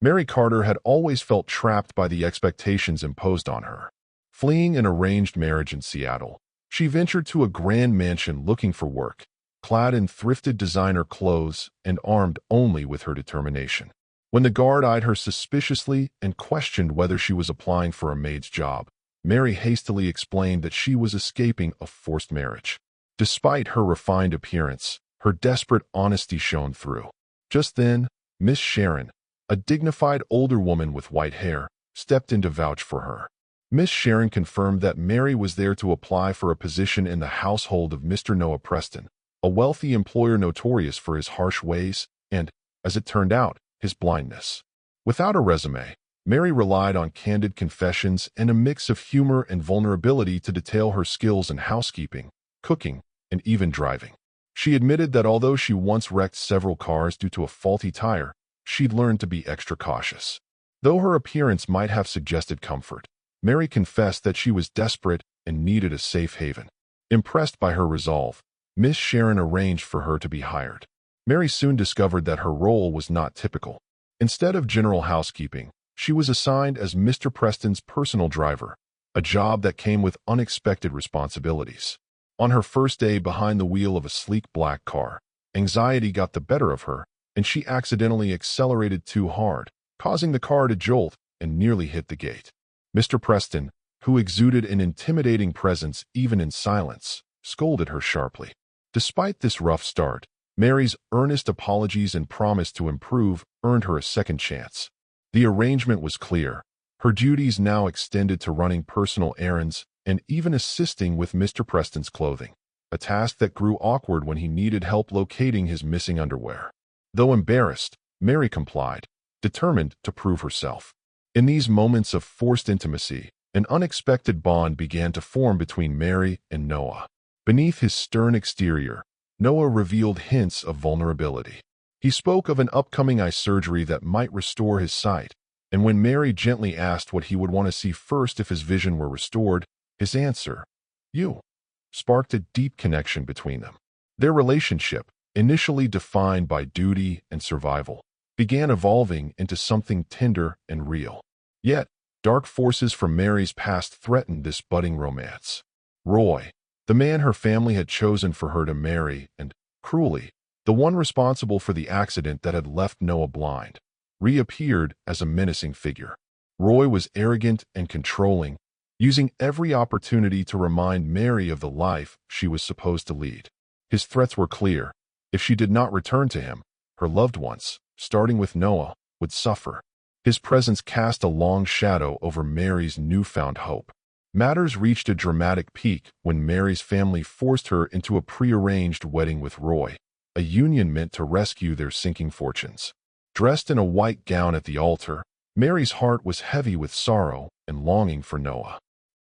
Mary Carter had always felt trapped by the expectations imposed on her. Fleeing an arranged marriage in Seattle, she ventured to a grand mansion looking for work, clad in thrifted designer clothes and armed only with her determination. When the guard eyed her suspiciously and questioned whether she was applying for a maid's job, Mary hastily explained that she was escaping a forced marriage. Despite her refined appearance, her desperate honesty shone through. Just then, Miss Sharon, a dignified older woman with white hair, stepped in to vouch for her. Miss Sharon confirmed that Mary was there to apply for a position in the household of Mr. Noah Preston, a wealthy employer notorious for his harsh ways and, as it turned out, his blindness. Without a resume, Mary relied on candid confessions and a mix of humor and vulnerability to detail her skills in housekeeping, cooking, and even driving. She admitted that although she once wrecked several cars due to a faulty tire, she'd learned to be extra cautious. Though her appearance might have suggested comfort, Mary confessed that she was desperate and needed a safe haven. Impressed by her resolve, Miss Sharon arranged for her to be hired. Mary soon discovered that her role was not typical. Instead of general housekeeping, she was assigned as Mr. Preston's personal driver, a job that came with unexpected responsibilities. On her first day behind the wheel of a sleek black car, anxiety got the better of her, and she accidentally accelerated too hard, causing the car to jolt and nearly hit the gate. Mr. Preston, who exuded an intimidating presence even in silence, scolded her sharply. Despite this rough start, Mary's earnest apologies and promise to improve earned her a second chance. The arrangement was clear. Her duties now extended to running personal errands and even assisting with Mr. Preston's clothing, a task that grew awkward when he needed help locating his missing underwear. Though embarrassed, Mary complied, determined to prove herself. In these moments of forced intimacy, an unexpected bond began to form between Mary and Noah. Beneath his stern exterior, Noah revealed hints of vulnerability. He spoke of an upcoming eye surgery that might restore his sight, and when Mary gently asked what he would want to see first if his vision were restored, his answer, "You," sparked a deep connection between them. Their relationship, initially defined by duty and survival, began evolving into something tender and real. Yet, dark forces from Mary's past threatened this budding romance. Roy, the man her family had chosen for her to marry, and, cruelly, the one responsible for the accident that had left Noah blind, reappeared as a menacing figure. Roy was arrogant and controlling, using every opportunity to remind Mary of the life she was supposed to lead. His threats were clear. If she did not return to him, her loved ones, starting with Noah, would suffer. His presence cast a long shadow over Mary's newfound hope. Matters reached a dramatic peak when Mary's family forced her into a prearranged wedding with Roy, a union meant to rescue their sinking fortunes. Dressed in a white gown at the altar, Mary's heart was heavy with sorrow and longing for Noah.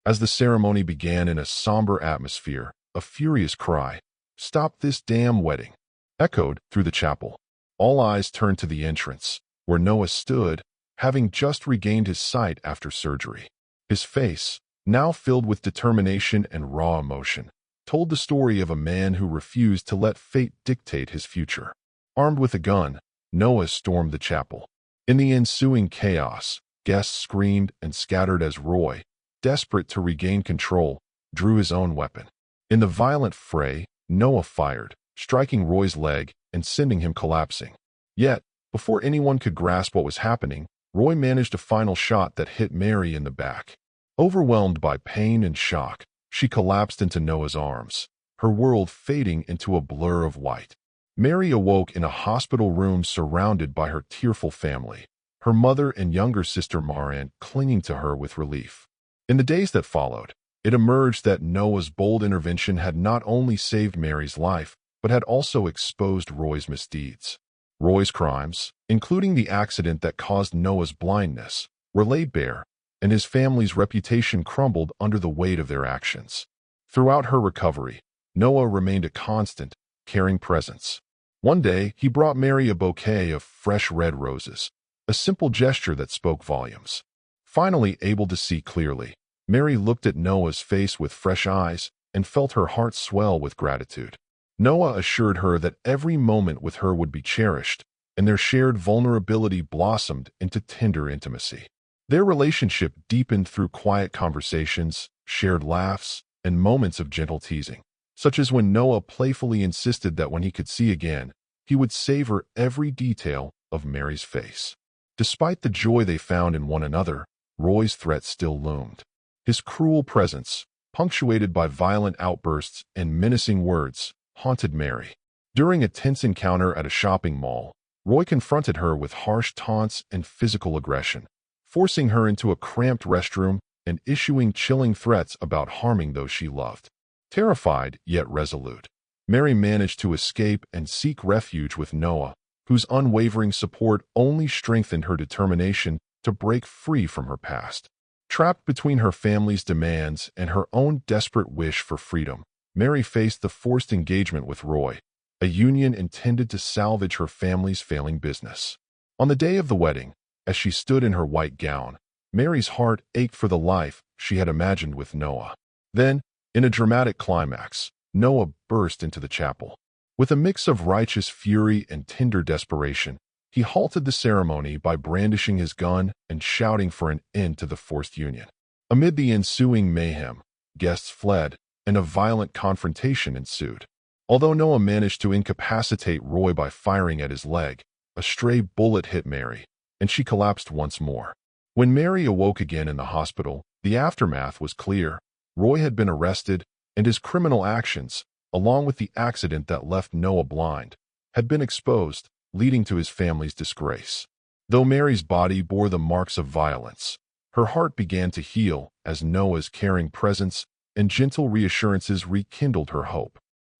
As the ceremony began in a somber atmosphere, a furious cry, "Stop this damn wedding!" echoed through the chapel. All eyes turned to the entrance, where Noah stood, having just regained his sight after surgery. His face, now filled with determination and raw emotion, told the story of a man who refused to let fate dictate his future. Armed with a gun, Noah stormed the chapel. In the ensuing chaos, guests screamed and scattered as Roy, desperate to regain control, drew his own weapon. In the violent fray, Noah fired, striking Roy's leg and sending him collapsing. Yet, before anyone could grasp what was happening, Roy managed a final shot that hit Mary in the back. Overwhelmed by pain and shock, she collapsed into Noah's arms, her world fading into a blur of white. Mary awoke in a hospital room surrounded by her tearful family, her mother and younger sister Maran clinging to her with relief. In the days that followed, it emerged that Noah's bold intervention had not only saved Mary's life, but had also exposed Roy's misdeeds. Roy's crimes, including the accident that caused Noah's blindness, were laid bare, and his family's reputation crumbled under the weight of their actions. Throughout her recovery, Noah remained a constant, caring presence. One day, he brought Mary a bouquet of fresh red roses, a simple gesture that spoke volumes. Finally able to see clearly, Mary looked at Noah's face with fresh eyes and felt her heart swell with gratitude. Noah assured her that every moment with her would be cherished, and their shared vulnerability blossomed into tender intimacy. Their relationship deepened through quiet conversations, shared laughs, and moments of gentle teasing, such as when Noah playfully insisted that when he could see again, he would savor every detail of Mary's face. Despite the joy they found in one another, Roy's threat still loomed. His cruel presence, punctuated by violent outbursts and menacing words, haunted Mary. During a tense encounter at a shopping mall, Roy confronted her with harsh taunts and physical aggression, forcing her into a cramped restroom and issuing chilling threats about harming those she loved. Terrified yet resolute, Mary managed to escape and seek refuge with Noah, whose unwavering support only strengthened her determination to break free from her past. Trapped between her family's demands and her own desperate wish for freedom, Mary faced the forced engagement with Roy, a union intended to salvage her family's failing business. On the day of the wedding, as she stood in her white gown, Mary's heart ached for the life she had imagined with Noah. Then, in a dramatic climax, Noah burst into the chapel. With a mix of righteous fury and tender desperation, he halted the ceremony by brandishing his gun and shouting for an end to the forced union. Amid the ensuing mayhem, guests fled, and a violent confrontation ensued. Although Noah managed to incapacitate Roy by firing at his leg, a stray bullet hit Mary, and she collapsed once more. When Mary awoke again in the hospital, the aftermath was clear. Roy had been arrested, and his criminal actions, along with the accident that left Noah blind, had been exposed, leading to his family's disgrace. Though Mary's body bore the marks of violence, her heart began to heal as Noah's caring presence and gentle reassurances rekindled her hope.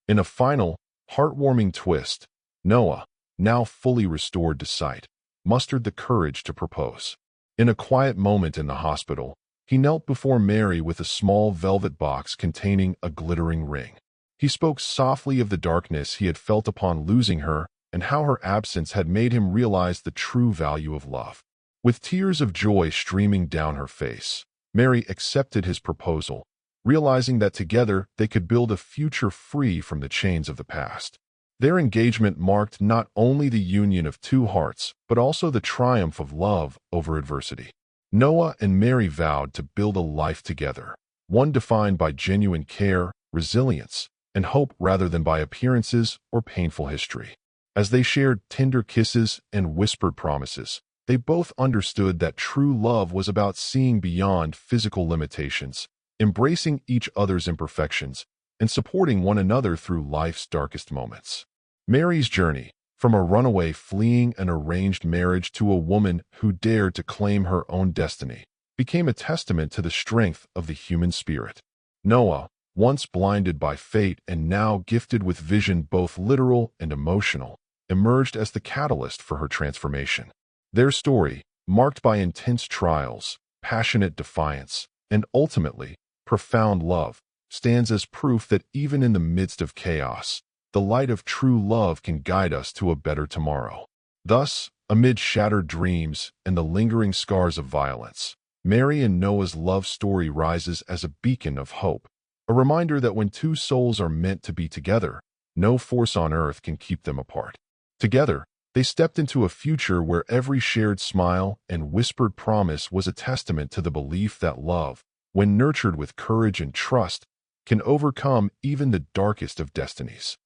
In a final, heartwarming twist, Noah, now fully restored to sight, mustered the courage to propose. In a quiet moment in the hospital, he knelt before Mary with a small velvet box containing a glittering ring. He spoke softly of the darkness he had felt upon losing her and how her absence had made him realize the true value of love. With tears of joy streaming down her face, Mary accepted his proposal, realizing that together they could build a future free from the chains of the past. Their engagement marked not only the union of two hearts, but also the triumph of love over adversity. Noah and Mary vowed to build a life together, one defined by genuine care, resilience, and hope rather than by appearances or painful history. As they shared tender kisses and whispered promises, they both understood that true love was about seeing beyond physical limitations, embracing each other's imperfections, and supporting one another through life's darkest moments. Mary's journey, from a runaway fleeing an arranged marriage to a woman who dared to claim her own destiny, became a testament to the strength of the human spirit. Noah, once blinded by fate and now gifted with vision both literal and emotional, emerged as the catalyst for her transformation. Their story, marked by intense trials, passionate defiance, and ultimately, profound love, stands as proof that even in the midst of chaos, the light of true love can guide us to a better tomorrow. Thus, amid shattered dreams and the lingering scars of violence, Mary and Noah's love story rises as a beacon of hope, a reminder that when two souls are meant to be together, no force on earth can keep them apart. Together, they stepped into a future where every shared smile and whispered promise was a testament to the belief that love, when nurtured with courage and trust, can overcome even the darkest of destinies.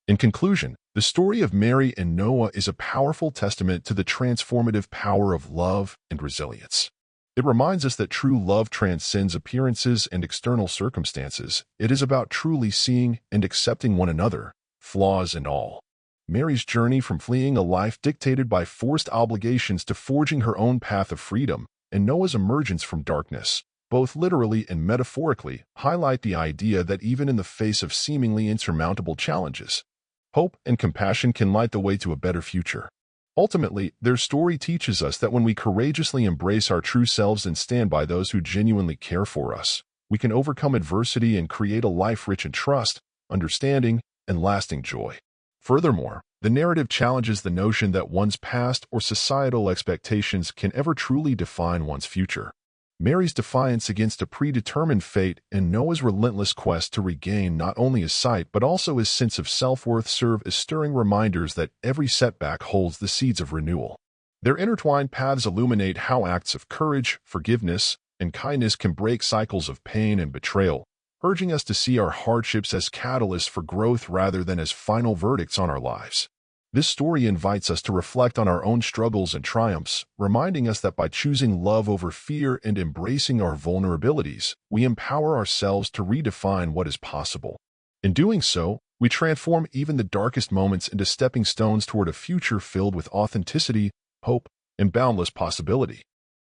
In conclusion, the story of Mary and Noah is a powerful testament to the transformative power of love and resilience. It reminds us that true love transcends appearances and external circumstances. It is about truly seeing and accepting one another, flaws and all. Mary's journey from fleeing a life dictated by forced obligations to forging her own path of freedom, and Noah's emergence from darkness, both literally and metaphorically, highlight the idea that even in the face of seemingly insurmountable challenges, hope and compassion can light the way to a better future. Ultimately, their story teaches us that when we courageously embrace our true selves and stand by those who genuinely care for us, we can overcome adversity and create a life rich in trust, understanding, and lasting joy. Furthermore, the narrative challenges the notion that one's past or societal expectations can ever truly define one's future. Mary's defiance against a predetermined fate, and Noah's relentless quest to regain not only his sight but also his sense of self-worth serve as stirring reminders that every setback holds the seeds of renewal. Their intertwined paths illuminate how acts of courage, forgiveness, and kindness can break cycles of pain and betrayal, urging us to see our hardships as catalysts for growth rather than as final verdicts on our lives. This story invites us to reflect on our own struggles and triumphs, reminding us that by choosing love over fear and embracing our vulnerabilities, we empower ourselves to redefine what is possible. In doing so, we transform even the darkest moments into stepping stones toward a future filled with authenticity, hope, and boundless possibility.